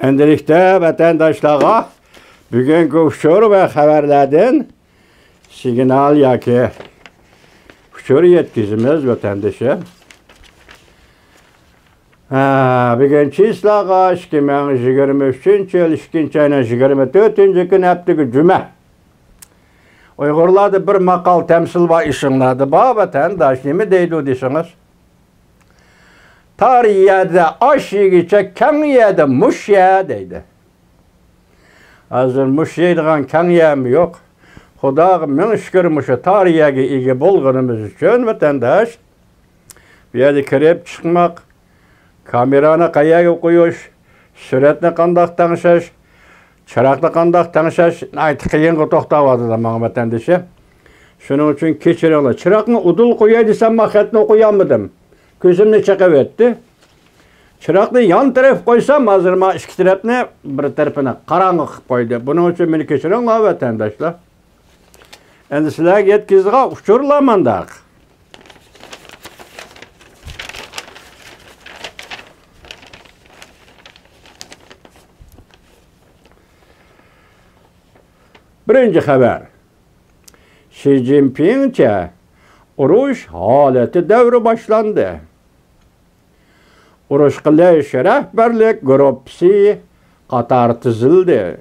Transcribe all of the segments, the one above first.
Endilikte vatandaşlara bugünkü uçur ve haberlerden signal yaki uçur yetkizimiz vatandaşı. Bugün çislağa 2023 yıl 2. ayının 24. gün hepteki cüme. Uygurlarda bir makal temsil var işinlerde. Vatandaş nemi deydi o desiniz? Tarihiyede aş yiyecek, kan yiyede muş ye deydi. Hazır muş yeydiğen kan yiyem yok. Xuda min şükür muşu tarihiyege ilgi bulgunumuz için vatandaş bir yerde kirip çıkmak, kamerana kayaya koyuş, süretle kandak tanışış, çırakla kandak tanışış, ayet kıyın tohta vardı da bana vatandaşı. Şunun için keçirirler. Çırakını udul koyaydı sen maketini okuyamadım. Gözümle çekip etti. Çıraklı yan taraf koysam hazırma iki tarafını bir tarafına karanlık koydu. Bunun için beni keçirin vatandaşlar. Endişeler yetkizdiğe uçurulamandak. Birinci haber. Xi Jinping'e uruş haleti devri başlandı. Uruş kılış rehberlik grupsi Katar tızıldı.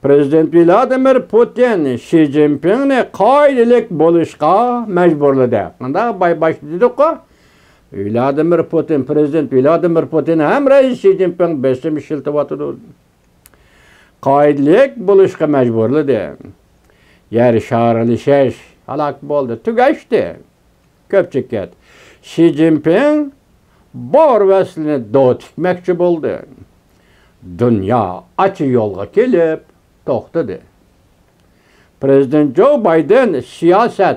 Prezident Vladimir Putin Xi Jinping'ni qaydilik buluşqa mecburladı. Bunda baş dedik ki Vladimir Putin, Prezident Vladimir Putin hem reis Xi Jinping besim işiltivatıdı. Qaydilik buluşqa mecburladı. Yer şarılışış halak boldu, tügeçti. Köpçük et. Xi Jinping bor veslini doğutikmekçi buldu. Dünya açı yolga kelip toxtadı. Prezident Joe Biden siyaset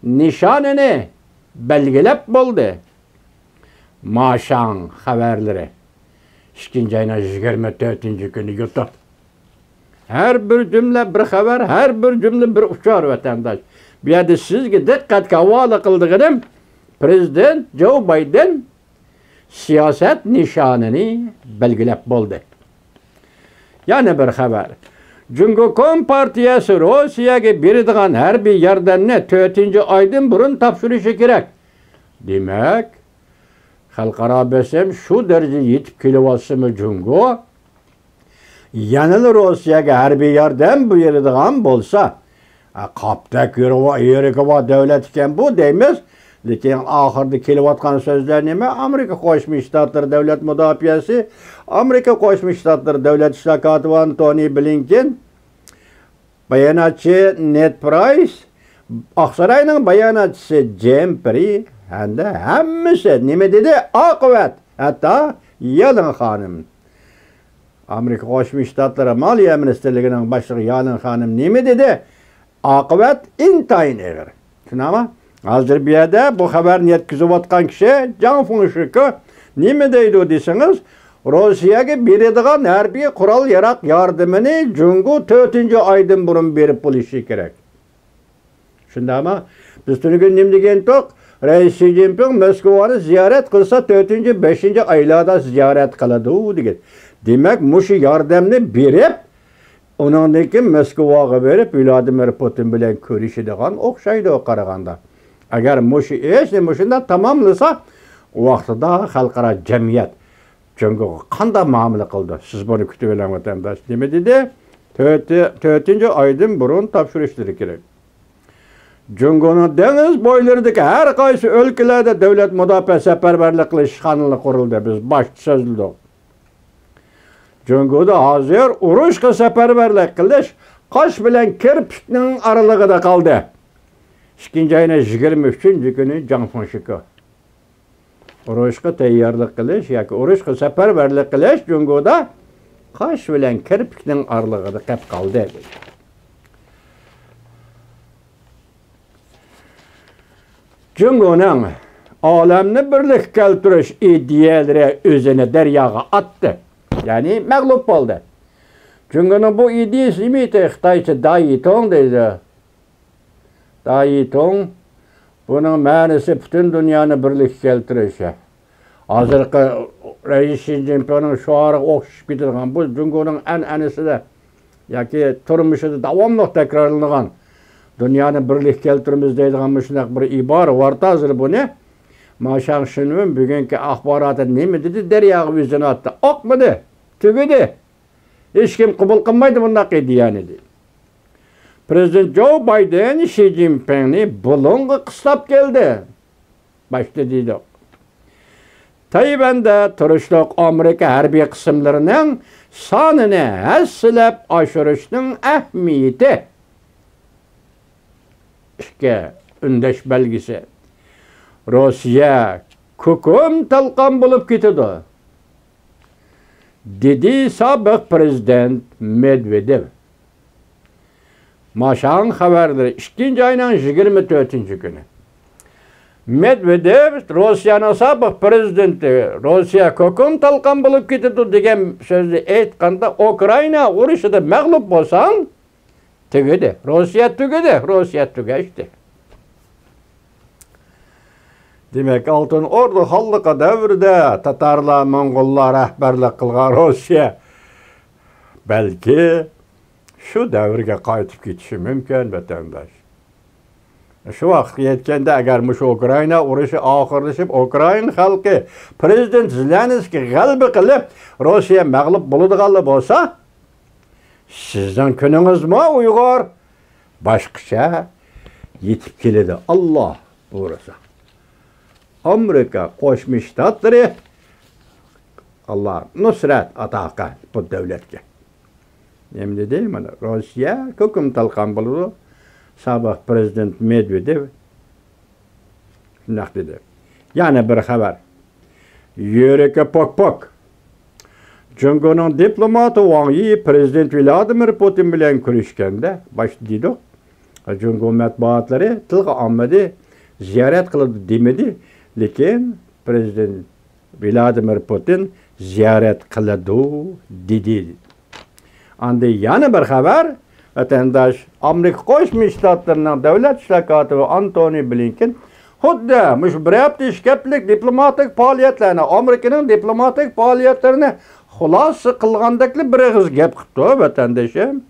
nişanını belgilep buldu. Maşan haberleri 2. ayına 24. günü yuttu. Her bir cümle bir haber, her bir cümle bir uçar vatandaş. Bir yerde sizge dikkatga havola kıldığım Prezident Joe Biden siyaset nişanını belgilep buldu. Yani bir haber. Cumhuriyet Partiyası Rusiyaga beradigan harbiy yordamni 4. aydan burun topshirishi kerak. Demak, xalqaro besim shu daraja yetib kelyapsimi Cumhuriyet? Yanılı Rusiyaga harbiy yordam beradigan bo'lsa, qopdak yurib devlet ekan bu deymiz. Lekin ahirda kelayotgan so'zlar nima? Amerika Qo'shma Shtatlari davlat mudofaasi, Amerika Qo'shma Shtatlari davlat ishlar kotibi Antony Blinken, bayonotchi Ned Price, Oqsaroyning bayonotchisi Jim Pri hamda hammasi nima dedi? Oqibat. Hatto Yellen xonim, Amerika Qo'shma Shtatlari Moliya ministrligining boshlig'i Yellen xonim nima dedi? Oqibat intayin og'ir. Tushunami? Hazır bir yerde bu haberini yetkiziyotgan kişi Can Funşik'i nima deydi deseniz Rusiyaga beradigan harbiy qurol yaraq yordamini Cumhuriyet 4. aydan burun berib bo'lishi kerak. Shundami? Biz tunugun nima degan to'q? Reis Xi Jinping Moskvani ziyorat qilsa 4. 5. oylarda ziyorat qiladi degan. Demak, mushu yordamni berib undan keyin Moskvaga berib Vladimir Putin bilan ko'rishadigan o'xshaydi qaraganda. Agar mushu ish shunda tamomlasa, vaqtida xalqaro jamiyat Cumhuriyet qanday muomala qildi? Siz buni kutib oling vatandosh. Nima dedi? 4. aydan burun topshirishlar kerak. Cumhuriyetning dengiz bo'ylaridagi har qaysi o'lkalarda davlat mudofaa safarbarlik qilish qonuni qurildi. Biz bosh so'zladik. Cumhuriyetda hozir urushga safarbarlik qilish qosh bilan kirpikning oralig'ida qoldi. 2. ayının 23. günü Can Funşik'i. Urushga tayyorlik qilish yoki urushga safarbarlik qilish Cumhuriyetda qosh bilan kirpikning oralig'ida qolib qoldi. Cumhuriyetning olamni birlik keltirish ideyalari o'zini daryoga atdi. Ya'ni mag'lub bo'ldi. Cumhuriyetning bu ideyasi nima edi? Xitoycha Dayitong deydi. Dayitong bunun ma'nosi butun dunyoni birlikka keltirishi. Hozirgi Reis Xi Jinping'in şuarı okşup gidilen bu Cungo'nun an'anesi de yoki turmuşida davomli takrorlangan dunyoni birlik keltiramiz deydigan shunday bir ibora bor hozir buni Maşan Şinun bugungi axboroti nima dedi daryoga o'zini otdi. Oqmidi, tugidi. Hech kim qabul qilmaydi bunday ideyani dedi. Prezident Joe Biden Xi Jinpingni bulunga qislab keldi. Başta deydi. Tayvanda turishliq Amerika harbiy qismlarining sonini hassilab oshirishning ahamiyati. İşte ündeş belgisi. Rusya ko'kum talqon bo'lib ketadi. Dedi sobiq prezident Medvedev. Maşan xabarlari 2 ayning 24-kuni. Medvedev Rusya'nın sobiq prezidenti Rusya ko'kum talqon bo'lib ketadi degan so'zni aytganda Ukraina urushida mag'lub bo'lsang tugadi. Rusya tugadi. Rusya tugashdi. Demek Altın Ordu hallıqa davrida Tatarlar, Moğollar rahbarlik qilgan Rusya belki şu davrga qaytib ketishi mumkin vatandosh. Şu vaqt yetkanda agar mush Ukraina urushi oxirlashib, Ukraina xalqi prezident Zelenskiy g'alaba qilib, Rusya mag'lub bo'ladiganlar bo'lsa, sizning kuningizmi Uyg'ur boshqacha yetib keladi. Alloh buyursa. Amerika Qo'shma Shtatlari Allah nusrat ata bu davlatga. Nima dedi? Mana Rossiya ko'kum talqon bo'ldi. Sobiq prezident Medvedev shunday dedi. Yana bir xabar. Yureka pok. Jungoning diplomati Wang Yi prezident Vladimir Putin bilan ko'rishganda başta dedi. Jungo matbuotlari tilga olmadi, ziyorat qildi demadi. Lekin prezident Vladimir Putin ziyorat qiladi dedi. Anda yana bir xabar, vatandosh Amerika Qo'shma Shtatlarining davlat ishlar kotibi Antony Blinken xuddi mush bir hafta ishkaplik diplomatik faoliyatlarni, Amerikaning diplomatik faoliyatlarini xulosa qilgandakli bir og'iz gap qildi vatandoshim.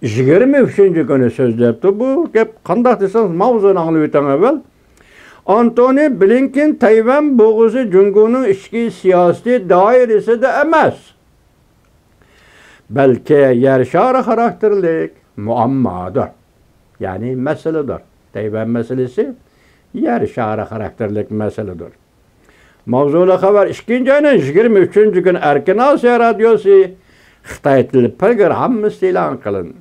23-kuni so'zlabdi bu gap qanday desangiz mavzuni anglab o'tang avval. Antony Blinken Tayvan bo'g'uzi Jungoning ichki siyosiy doirasida emas. Balki yer shari xarakterlik muammodir. Ya'ni masaladir. Tayvan masalasi yer shari xarakterlik masaladir. Mavzuli xabar 2-ayning 23-kuni Erkin Osiyo radiosi Xitoy tili programmasi e'lon qilindi.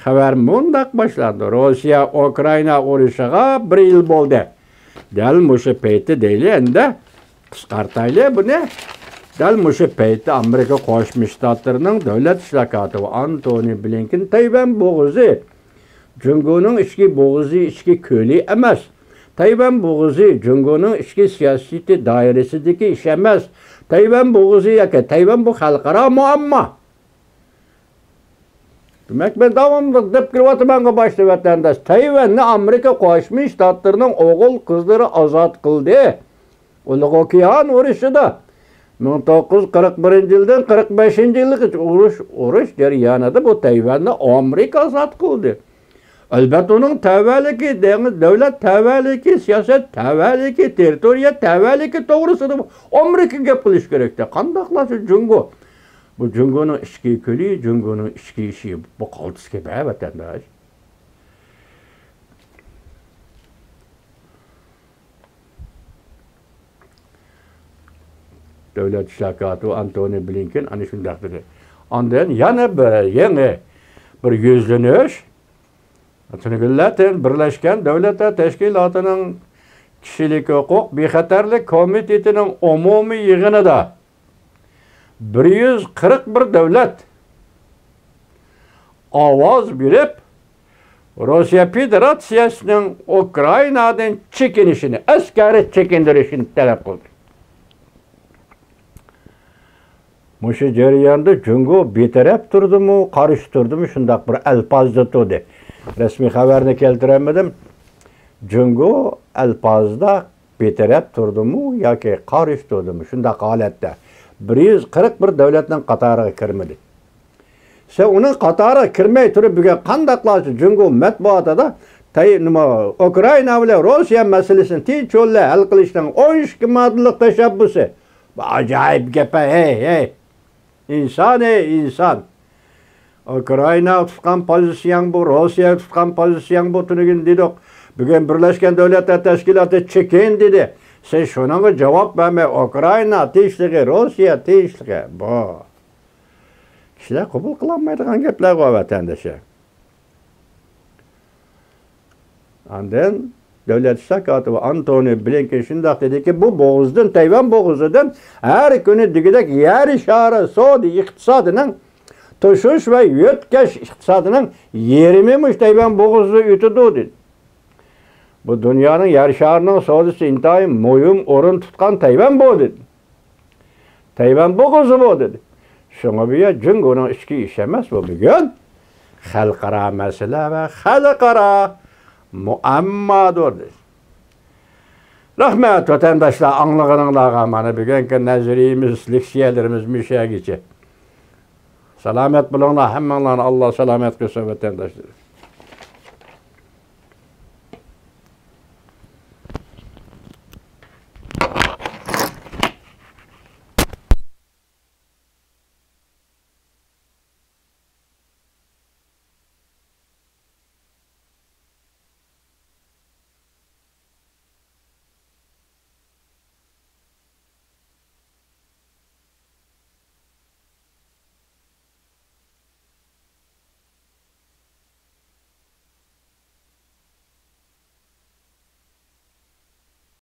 Xabar mundaq boshlandi. Rossiya Ukraina urushiga 1 yil bo'ldi. Dal mushu payti deyli endi qisqartayli buni. Dal mushu payti Amerika Qo'shma Shtatlarining davlat ishlar kotibi Antony Blinken Tayvan bo'g'uzi Jungoning ichki bo'g'uzi ichki ko'li emas. Tayvan bo'g'uzi Jungoning ichki siyosiy doirasidagi ish emas. Tayvan bo'g'uzi yoki Tayvan bu xalqaro muammo. Demek ben davamlı dep kirvatımanga başlı vatandaş. Tayvan'ı Amerika Qo'shma Shtatlarining o'g'il qizlari ozod qildi. Uluq okean urushida 1941-yildan 45-yilgacha urush jarayonida bu Tayvan'ı Amerika ozod qildi. Albatta uning tavalligi, davlat tavalligi, siyosat tavalligi, territoriya tavalligi to'g'risida Amerika gap qilish kerakda. Qanday qilasiz Jungo? Bu Jungoning ichki ko'li, Jungoning ichki ishi bu qoltisga vatandosh. Davlat ishlar kotibi Antony Blinken ana shunday dedi. Ondan yana yangi bir yuzlanish Birlashgan Davlatlar Tashkilotining Kishilik huquq bexatarlik komitetining umumiy yig'inida 141 davlat ovoz berib Rossiya Federatsiyasining Ukrainadan chekinishini, askari chekindirishini talab qildi. Mushu jarayonda Jungo betaraf turdimi, qarshi turdimi shundaq bir alfozda turdi. Rasmiy xabarni keltiramadim. Jungo alfozda betaraf turdimi yoki qarish turdimi? Shundaq holatda 141 davlatning qatoriga kirmadi. Sen uning qatoriga kirmay turib bugun qanday qilasiz? Jungo matbuotida Ukraina bilan Rossiya masalasini tinch yo'lda hal qilishning 12 modellik tashabbusi. Bu ajoyib gap, hey. İnsan. Ukraina tutgan pozisyon bu, Rossiya tutgan pozisyon bu tunugin dedik. Bugün Birleşken Devletler Teşkilatı çekin dedi. Sen şuna cevap verme. Ukraina tinchliği, Rossiya tinchliği. Bu. Kişiler kabul kılanmaydigan gaplar var vatandaşa. Ondan Devlet İşler Katibi Antony Blinken şundaq dedi ki bu boğuzdan, Tayvan boğuzudan her günü digidek yer şarı Saudi iktisadının tuşuş ve yötkeş iktisadının yerimimiş Tayvan boğuzu yutudu dedi. Bu dünyanın yer şarının Saudisi intayı moyum orun tutkan Tayvan boğu dedi. Tayvan boğuzu bu dedi. Şuna bir Jungo'nun içki işemez bu bugün. Halkara mesele ve halkara muammadır. Rahmet vatandaşlar anlığınızla mana bugünkü nazirimiz, leksiyalarımız müşahici. Selamet bulunlar, hemmanlar Allah selamet kılsın vatandaşlar.